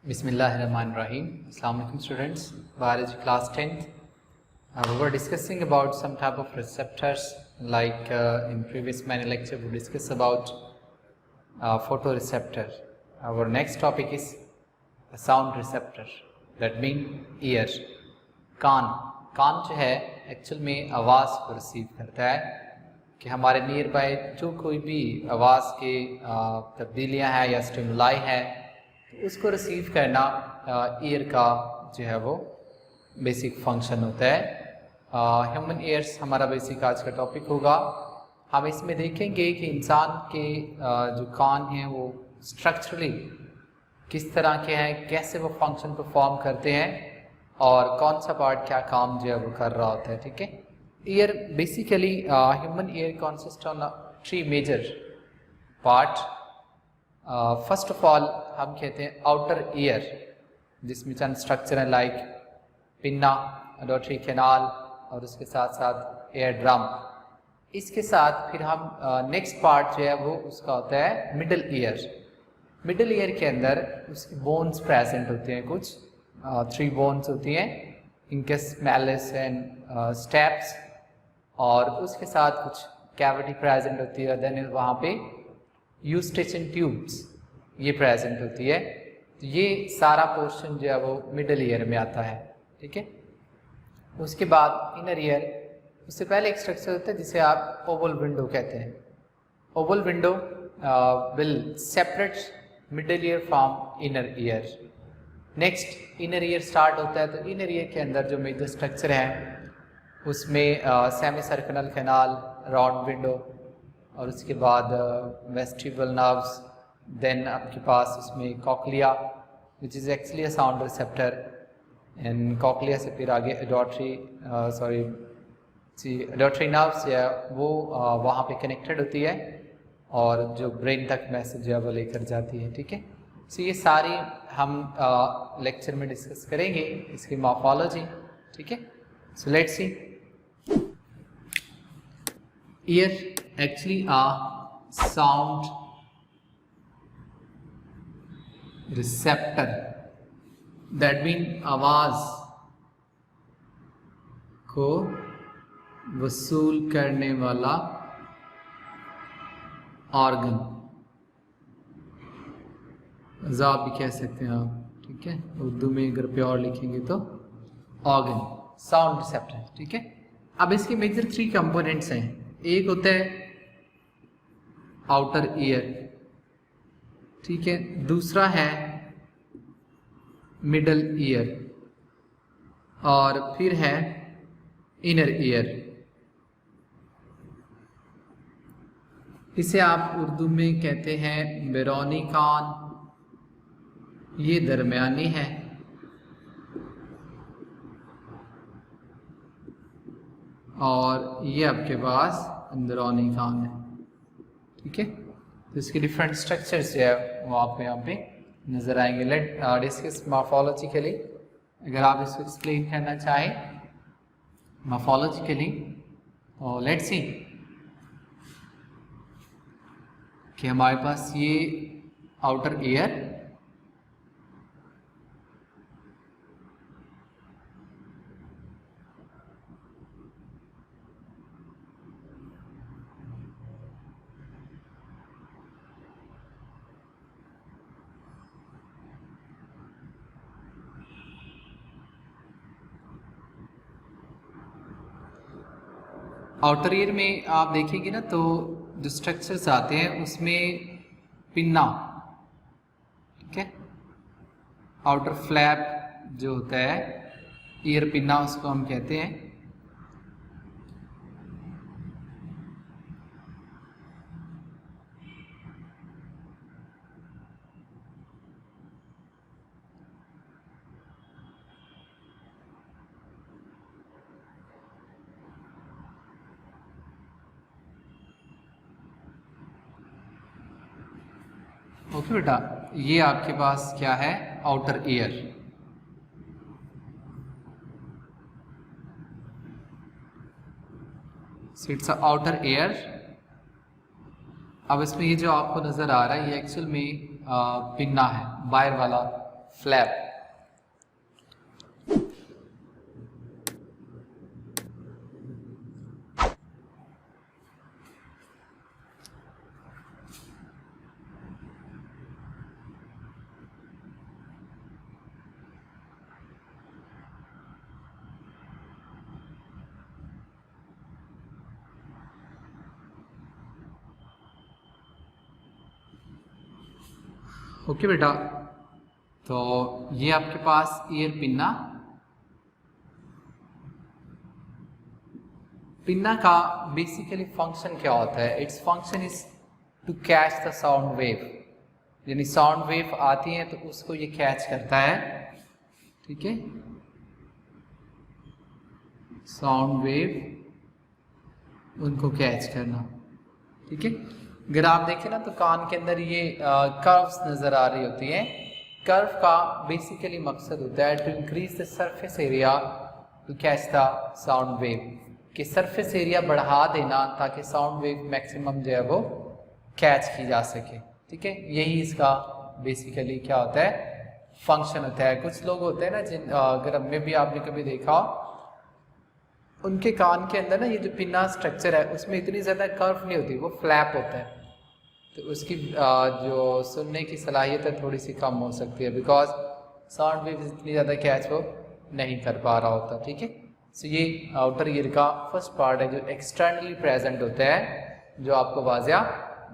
Bismillahirrahmanirrahim. Assalamu alaikum students. Biology class 10th. We were discussing about some type of receptors like in previous many lecture we discussed about photoreceptor. Our next topic is a sound receptor. That means ear. कान जो है actual में आवाज़ को receive करता है कि हमारे near by जो कोई भी आवाज़ के तब्दीलियाँ हैं या स्टिमुलाई है तो उसको रिसीव करना ईयर का जो है वो बेसिक फंक्शन होता है। ह्यूमन ईयर्स हमारा बेसिक आज का टॉपिक होगा। हम इसमें देखेंगे कि इंसान के जो कान हैं वो स्ट्रक्चरली किस तरह के हैं, कैसे वो फंक्शन परफॉर्म करते हैं और कौन सा पार्ट क्या काम जो है वो कर रहा होता है। ठीक है, ear basically human ear consist on 3 major part. First of all हम कहते हैं आउटर ईयर, जिसमें चंद स्ट्रक्चर हैं लाइक पिन्ना, ऑडिटरी कैनाल और उसके साथ साथ एयर ड्रम। इसके साथ फिर हम नेक्स्ट पार्ट जो है वो उसका होता है मिडल ईयर। मिडल ईयर के अंदर उसकी बोन्स प्रेजेंट होते हैं, कुछ 3 बोन्स होती हैं, इंकस, मैलिस एंड स्टेप्स, और उसके साथ कुछ कैविटी प्रेजेंट होती है। देन वहाँ पे यूस्टेशन ट्यूब्स ये प्रेजेंट होती है। तो ये सारा पोर्शन जो है वो मिडल ईयर में आता है। ठीक है, उसके बाद इनर ईयर, उससे पहले एक स्ट्रक्चर होता है जिसे आप ओवल विंडो कहते हैं। Oval window will separate middle ear from inner ear. Next inner ear start होता है, तो इनर ईयर के अंदर जो मेजर स्ट्रक्चर हैं उसमें semi circular canal, round window और उसके बाद वेस्टिबुलर नर्व्स। देन आपके पास उसमें cochlea which is actually a sound receptor, and cochlea से फिर आगे एडॉटरी नर्व्स या वो वहाँ पे कनेक्टेड होती है और जो ब्रेन तक मैसेज है वो लेकर जाती है। ठीक है, सो ये सारी हम लेक्चर में डिस्कस करेंगे, इसकी मॉर्फोलॉजी। ठीक है, so let's see. Ear actually a sound receptor, that mean आवाज को वसूल करने वाला ऑर्गन, ज़ाब भी कह सकते हैं आप। ठीक है, उर्दू में अगर प्योर लिखेंगे तो ऑर्गन, साउंड रिसेप्टर। ठीक है, अब इसके मेजर 3 कंपोनेंट्स हैं। एक होता है आउटर ईयर, ठीक है, दूसरा है मिडल ईयर और फिर है इनर ईयर। इसे आप उर्दू में कहते हैं बैरूनी कान, ये दरमियानी है, और ये आपके पास अंदरूनी कान है। ठीक है, तो इसके डिफरेंट स्ट्रक्चर्स जो है वो आपको यहाँ पे नज़र आएंगे। Let discuss morphologically. अगर आप इसको एक्सप्लेन करना चाहें मॉर्फोलॉजिकली तो लेट्स सी कि हमारे पास ये आउटर ईयर, आउटर ईयर में आप देखेंगे ना तो जो स्ट्रक्चर्स आते हैं उसमें पिन्ना, ठीक है, आउटर फ्लैप जो होता है ईयर पिन्ना उसको हम कहते हैं। ओके बेटा, ये आपके पास क्या है, outer ear. It's outer ear. अब इसमें ये जो आपको नज़र आ रहा है ये एक्चुअल में पिन्ना है, बाहर वाला फ्लैप। ओके बेटा, तो ये आपके पास ईयर पिन्ना। पिन्ना का बेसिकली फंक्शन क्या होता है? It's function is to catch the sound wave, यानी साउंड वेव आती है तो उसको ये कैच करता है, ठीक है। साउंड वेव उनको कैच करना, ठीक है। अगर आप देखें ना तो कान के अंदर ये कर्व्स नज़र आ रही होती हैं। कर्व का बेसिकली मकसद होता है to increase the surface area to catch the sound wave, कि सरफेस एरिया बढ़ा देना ताकि साउंड वेव मैक्सिमम जो है वो कैच की जा सके, ठीक है। यही इसका बेसिकली क्या होता है, फंक्शन होता है। कुछ लोग होते हैं ना जिन अगर में भी आपने कभी देखा, उनके कान के अंदर ना ये जो पिन्ना स्ट्रक्चर है उसमें इतनी ज़्यादा कर्व नहीं होती, वो फ्लैप होता है, तो उसकी जो सुनने की सलाहियत है थोड़ी सी कम हो सकती है, बिकॉज साउंड वेव इतनी ज़्यादा कैच वो नहीं कर पा रहा होता, ठीक है। सो ये आउटर ईयर का फर्स्ट पार्ट है जो एक्सटर्नली प्रेजेंट होता है, जो आपको वाज़िया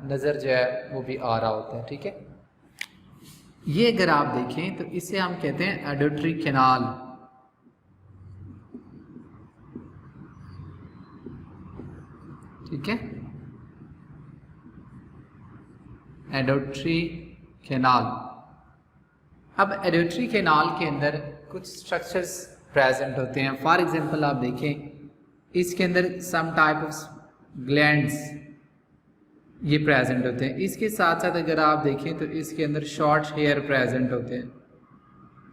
नज़र जो है वो भी आ रहा होता है, ठीक है। ये अगर आप देखें तो इसे हम कहते हैं एडोटरी कैनाल, ठीक है। एडोटरी कैनाल। अब एडोटरी कैनाल के अंदर कुछ स्ट्रक्चर्स प्रेजेंट होते हैं। फॉर एग्जांपल आप देखें, इसके अंदर सम टाइप ऑफ ग्लैंड्स ये प्रेजेंट होते हैं। इसके साथ साथ अगर आप देखें तो इसके अंदर शॉर्ट हेयर प्रेजेंट होते हैं,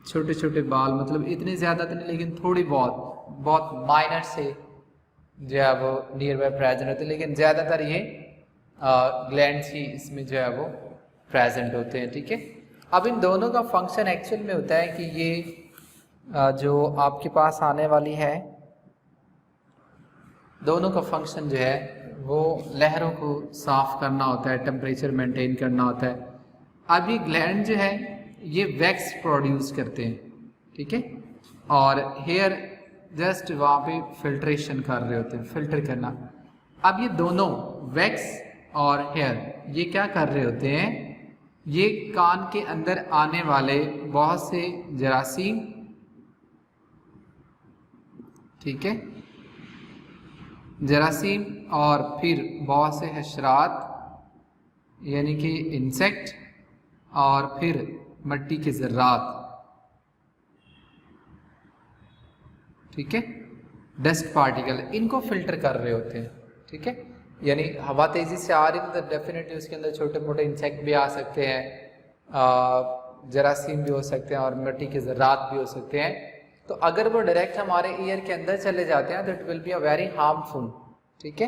छोटे छोटे बाल, मतलब इतने ज़्यादा तो नहीं लेकिन थोड़ी बहुत माइनर से जो है वो नियर बाय प्रेजेंट होते हैं, लेकिन ज़्यादातर ये ग्लैंड्स ही इसमें जो है वो प्रेजेंट होते हैं, ठीक है। अब इन दोनों का फंक्शन एक्चुअल में होता है कि ये जो आपके पास आने वाली है, दोनों का फंक्शन जो है वो लहरों को साफ करना होता है, टेम्परेचर मेंटेन करना होता है। अब ये ग्लैंड जो है ये वैक्स प्रोड्यूस करते हैं, ठीक है, और हेयर जस्ट वहाँ पे फिल्ट्रेशन कर रहे होते हैं, फिल्टर करना। अब ये दोनों वैक्स और हेयर ये क्या कर रहे होते हैं, ये कान के अंदर आने वाले बहुत से जरासीम, ठीक है, जरासीम और फिर बहुत से हशरात यानी कि इंसेक्ट और फिर मिट्टी के ज़र्रात, ठीक है, डस्ट पार्टिकल, इनको फिल्टर कर रहे होते हैं, ठीक है। यानी हवा तेज़ी से आ रही है तो डेफिनेटली उसके अंदर छोटे मोटे इंसेक्ट भी आ सकते हैं, जरासीम भी हो सकते हैं और मिट्टी के ज़र्रात भी हो सकते हैं। तो अगर वो डायरेक्ट हमारे ईयर के अंदर चले जाते हैं तो it will be a very harmful, ठीक है,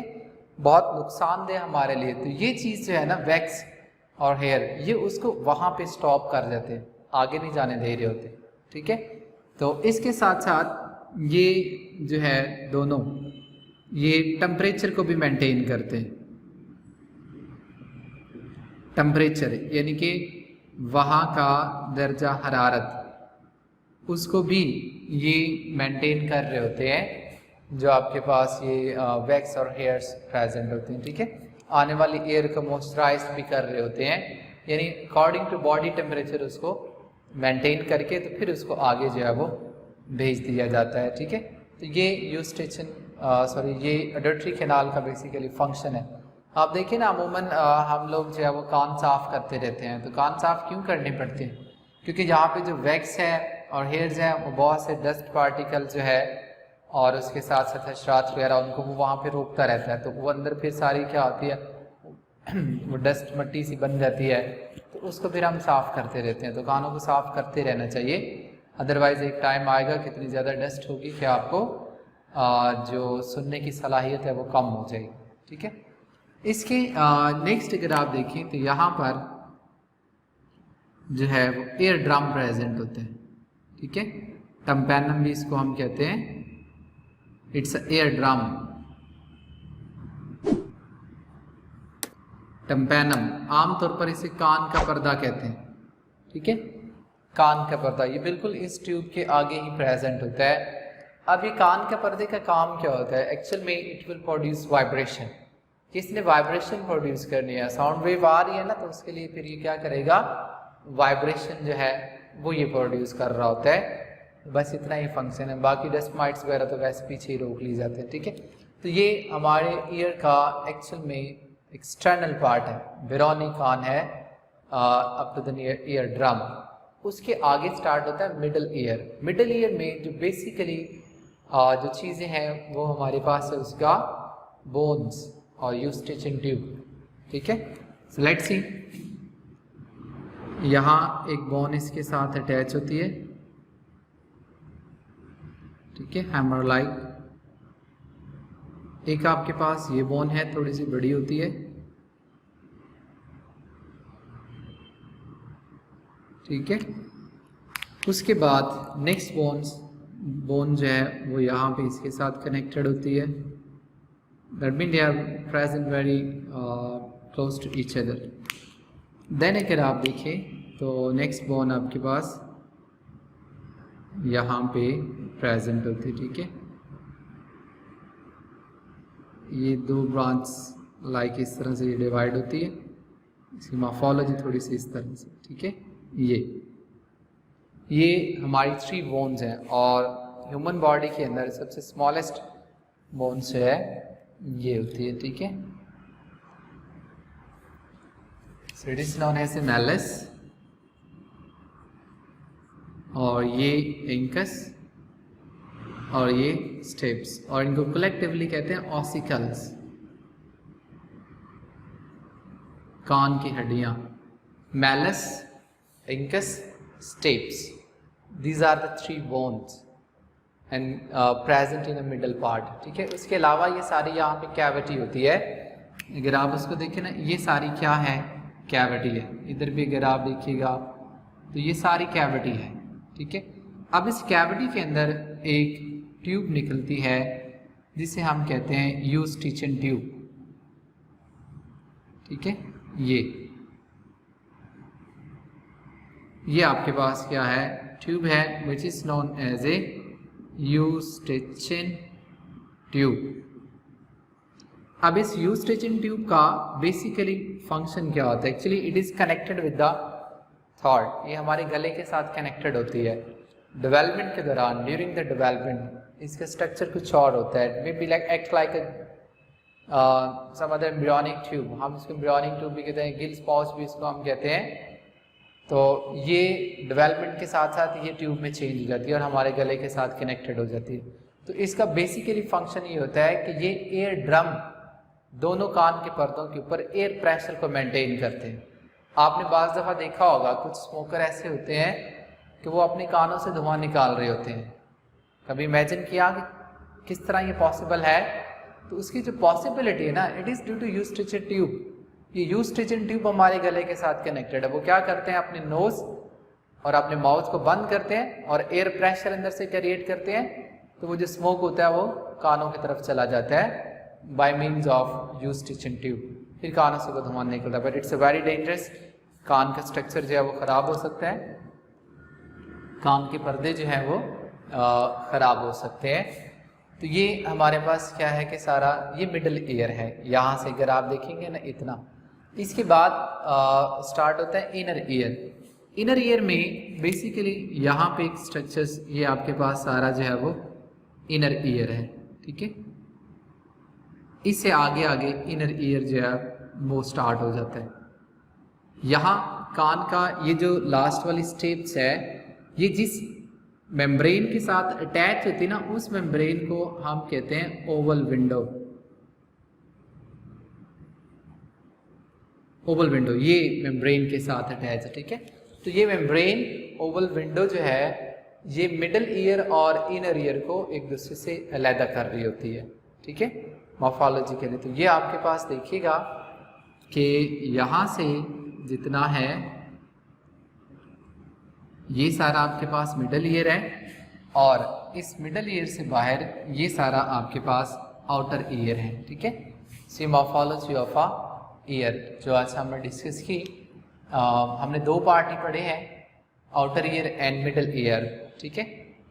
बहुत नुकसानदेह हमारे लिए। तो ये चीज़ जो है ना वैक्स और हेयर, ये उसको वहाँ पे स्टॉप कर देते हैं, आगे नहीं जाने दे रहे होते, ठीक है। तो इसके साथ साथ ये जो है दोनों ये टेम्परेचर को भी मेंटेन करते हैं। टेम्परेचर यानी कि वहाँ का दर्जा हरारत, उसको भी ये मेंटेन कर रहे होते हैं जो आपके पास ये वैक्स और हेयर्स प्रेजेंट होते हैं, ठीक है। आने वाली एयर को मॉइस्चराइज भी कर रहे होते हैं, यानी अकॉर्डिंग टू बॉडी टेम्परेचर उसको मेंटेन करके तो फिर उसको आगे जो है वो भेज दिया जाता है, ठीक है। तो ये यूस्टेशन ये एडोटरी कैनाल का बेसिकली फंक्शन है। आप देखिए ना अमूमन हम लोग जो है वो कान साफ़ करते रहते हैं, तो कान साफ़ क्यों करने पड़ते हैं? क्योंकि यहाँ पे जो वैक्स है और हेयर्स हैं वो बहुत से डस्ट पार्टिकल जो है और उसके साथ साथ हशरात वगैरह उनको वो वहाँ पे रोकता रहता है, तो वो अंदर फिर सारी क्या होती है वो डस्ट मिट्टी सी बन जाती है, तो उसको फिर हम साफ़ करते रहते हैं। तो कानों को साफ़ करते रहना चाहिए, अदरवाइज़ एक टाइम आएगा कितनी ज़्यादा डस्ट होगी कि आपको जो सुनने की सलाहियत है वो कम हो जाएगी, ठीक है। इसके नेक्स्ट अगर आप देखें तो यहाँ पर जो है वो एयर ड्रम प्रेजेंट होते हैं, ठीक है। टम्पैनम भी इसको हम कहते हैं, इट्स एयर ड्रम। टम्पैनम आमतौर पर इसे कान का पर्दा कहते हैं, ठीक है। कान का पर्दा ये बिल्कुल इस ट्यूब के आगे ही प्रेजेंट होता है। अब ये कान के पर्दे का काम क्या होता है? एक्चुअल में इट विल प्रोड्यूस वाइब्रेशन। किसने वाइब्रेशन प्रोड्यूस करनी है? साउंड वेव आ रही है ना, तो उसके लिए फिर ये क्या करेगा? वाइब्रेशन जो है वो ये प्रोड्यूस कर रहा होता है। बस इतना ही फंक्शन है, बाकी डस्ट माइट्स वगैरह तो वैसे पीछे ही रोक ली जाते हैं, ठीक है। तो ये हमारे ईयर का एक्चुअल में एक्सटर्नल पार्ट है, बिरौनी कान है up to the ear drum. उसके आगे स्टार्ट होता है मिडल ईयर। मिडल ईयर में जो बेसिकली जो चीज़ें हैं वो हमारे पास है उसका बोन्स और यूस्टेचियन ट्यूब, ठीक है। सो लेट्स सी, यहाँ एक बोन इसके साथ अटैच होती है, ठीक है, हैमर लाइक। एक आपके पास ये बोन है, थोड़ी सी बड़ी होती है, ठीक है। उसके बाद नेक्स्ट बोन जो है वो यहाँ पे इसके साथ कनेक्टेड होती है। That mean they are present very close to each other. Then अगर आप देखें तो नेक्स्ट बोन आपके पास यहाँ पे प्रेजेंट होती है, ठीक है। ये दो ब्रांच लाइक इस तरह से ये डिवाइड होती है, इसकी मॉर्फोलॉजी थोड़ी सी इस तरह से, ठीक है। ये हमारी 3 बोन्स हैं और ह्यूमन बॉडी के अंदर सबसे स्मॉलेस्ट बोन्स जो है ये होती है, ठीक है। So it is known as malleus, और ये इंकस और ये स्टेप्स, और इनको कलेक्टिवली कहते हैं ऑसिकल्स, कान की हड्डियां। Malleus, incus, steps, these are the 3 bones and present in the middle part, ठीक है। उसके अलावा ये सारी यहाँ पे कैविटी होती है। अगर आप उसको देखें ना, ये सारी क्या है? कैविटी है। इधर भी अगर आप देखिएगा तो ये सारी कैविटी है, ठीक है। अब इस कैविटी के अंदर एक ट्यूब निकलती है जिसे हम कहते हैं यूस्टिचियन ट्यूब, ठीक है। ये आपके पास क्या है? ट्यूब है which is known as a eustachian tube. अब इस यूस्टिचियन ट्यूब का बेसिकली फंक्शन क्या होता है? Actually it is connected with the थॉट। ये हमारे गले के साथ कनेक्टेड होती है। डेवलपमेंट के दौरान, ड्यूरिंग द डेवलपमेंट, इसका स्ट्रक्चर कुछ और होता है। Maybe like act like some other embryonic tube. हम इसको एम्ब्रियोनिक ट्यूब भी कहते हैं, गिल्स पाउच भी इसको हम कहते हैं। तो ये डेवलपमेंट के साथ साथ ये ट्यूब में चेंज हो जाती है और हमारे गले के साथ कनेक्टेड हो जाती है। तो इसका बेसिकली फंक्शन ये होता है कि ये एयर ड्रम दोनों कान के पर्दों के ऊपर एयर प्रेशर को मेंटेन करते हैं। आपने बाज़ दफ़ा देखा होगा कुछ स्मोकर ऐसे होते हैं कि वो अपने कानों से धुआं निकाल रहे होते हैं। कभी इमेजिन किया कि किस तरह ये पॉसिबल है? तो उसकी जो पॉसिबिलिटी है ना, it is due to eustachian tube. ये यूस्टिचियन ट्यूब हमारे गले के साथ कनेक्टेड है। वो क्या करते हैं? अपने नोज और अपने माउथ को बंद करते हैं और एयर प्रेशर अंदर से क्रिएट करते हैं, तो वो जो स्मोक होता है वो कानों की तरफ चला जाता है by means of eustachian tube. फिर कानों से वो धुआं निकलता है, but it's a very dangerous. कान का स्ट्रक्चर जो है वो ख़राब हो सकता है, कान के पर्दे जो हैं वो ख़राब हो सकते हैं। तो ये हमारे पास क्या है कि सारा ये मिडल ईयर है। यहाँ से अगर आप देखेंगे ना इतना, इसके बाद स्टार्ट होता है इनर ईयर। इनर ईयर में बेसिकली यहाँ पे एक स्ट्रक्चर्स, ये आपके पास सारा जो है वो इनर ईयर है, ठीक है। इससे आगे आगे इनर ईयर जो है वो स्टार्ट हो जाता है। यहाँ कान का ये जो लास्ट वाली स्टेप्स है, ये जिस मेम्ब्रेन के साथ अटैच होती है ना, उस मेम्ब्रेन को हम कहते हैं ओवल विंडो। ओवल विंडो ये मेम्ब्रेन के साथ अटैच है, ठीक है। तो ये मेम्ब्रेन ओवल विंडो जो है ये मिडल ईयर और इनर ईयर को एक दूसरे से अलग कर रही होती है, ठीक है, मॉर्फोलॉजी के लिए। तो ये आपके पास देखिएगा कि यहाँ से जितना है ये सारा आपके पास मिडल ईयर है और इस मिडल ईयर से बाहर ये सारा आपके पास आउटर ईयर है। ठीक है, सी मॉर्फोलॉजी ऑफ अ ईयर जो आज हमने डिस्कस की। हमने दो पार्ट ही पढ़े हैं, outer year and middle ear. ठीक है,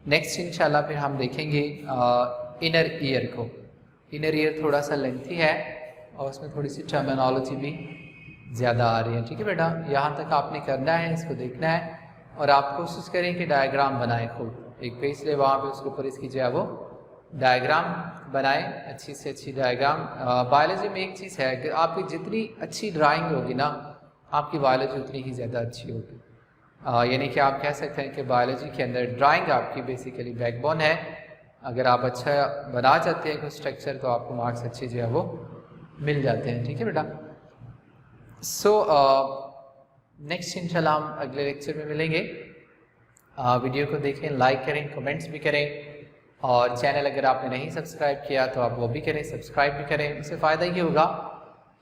नेक्स्ट इंशाल्लाह फिर हम देखेंगे इनर ईयर को। इनर ईयर थोड़ा सा लेंथी है और उसमें थोड़ी सी टर्मिनोलॉजी भी ज़्यादा आ रही है। ठीक है बेटा, यहाँ तक आपने करना है, इसको देखना है और आप कोशिश करें कि डायग्राम बनाएं खुद। एक पेज ले वहाँ पे उसके ऊपर इसकी जो है वो डायग्राम बनाएं, अच्छी से अच्छी डायग्राम। बायोलॉजी में एक चीज़ है कि आपकी जितनी अच्छी ड्राइंग होगी ना, आपकी बायोलॉजी उतनी ही ज़्यादा अच्छी होगी। यानी कि आप कह सकते हैं कि बायोलॉजी के अंदर ड्राइंग आपकी बेसिकली बैकबोन है। अगर आप अच्छा बना चाहते हैं कुछ स्ट्रक्चर तो आपको मार्क्स अच्छे जो है वो मिल जाते हैं। ठीक है बेटा, सो नेक्स्ट इंशाल्लाह हम अगले लेक्चर में मिलेंगे। वीडियो को देखें, लाइक करें, कमेंट्स भी करें और चैनल अगर आपने नहीं सब्सक्राइब किया तो आप वो भी करें, सब्सक्राइब भी करें। इससे फ़ायदा ये होगा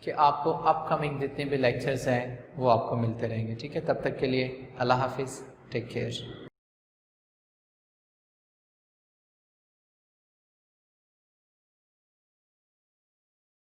कि आपको अपकमिंग जितने भी लेक्चर्स हैं वो आपको मिलते रहेंगे। ठीक है, तब तक के लिए अल्लाह हाफिज़, टेक केयर।